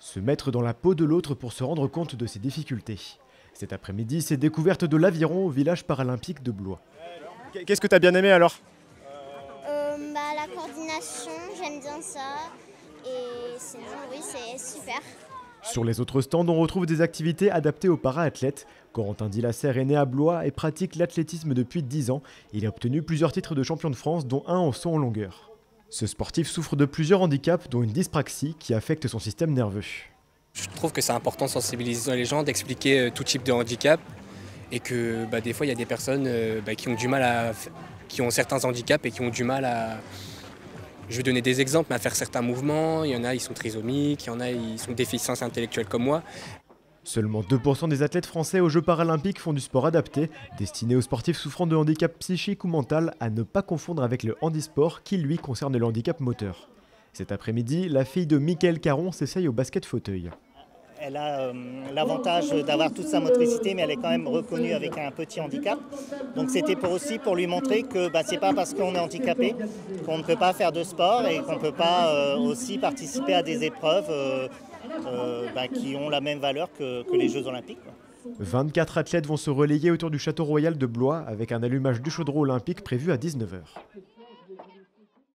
Se mettre dans la peau de l'autre pour se rendre compte de ses difficultés. Cet après-midi, c'est découverte de l'aviron au village paralympique de Blois. Qu'est-ce que tu as bien aimé alors? La coordination, j'aime bien ça. Et sinon, oui, c'est super. Sur les autres stands, on retrouve des activités adaptées aux para-athlètes. Corentin Dillasser est né à Blois et pratique l'athlétisme depuis 10 ans. Il a obtenu plusieurs titres de champion de France, dont un en saut en longueur. Ce sportif souffre de plusieurs handicaps, dont une dyspraxie qui affecte son système nerveux. Je trouve que c'est important de sensibiliser les gens, d'expliquer tout type de handicap et que des fois il y a des personnes qui ont du mal qui ont certains handicaps et qui ont du mal à, je vais donner des exemples, mais à faire certains mouvements. Il y en a, ils sont trisomiques, il y en a, ils sont déficients intellectuels comme moi. Seulement 2% des athlètes français aux Jeux paralympiques font du sport adapté, destiné aux sportifs souffrant de handicap psychique ou mental, à ne pas confondre avec le handisport qui lui concerne le handicap moteur. Cet après-midi, la fille de Mickaël Caron s'essaye au basket fauteuil. Elle a l'avantage d'avoir toute sa motricité, mais elle est quand même reconnue avec un petit handicap. Donc c'était aussi pour lui montrer que c'est pas parce qu'on est handicapé qu'on ne peut pas faire de sport et qu'on ne peut pas aussi participer à des épreuves qui ont la même valeur que les Jeux Olympiques. 24 athlètes vont se relayer autour du château royal de Blois avec un allumage du chaudron olympique prévu à 19 h.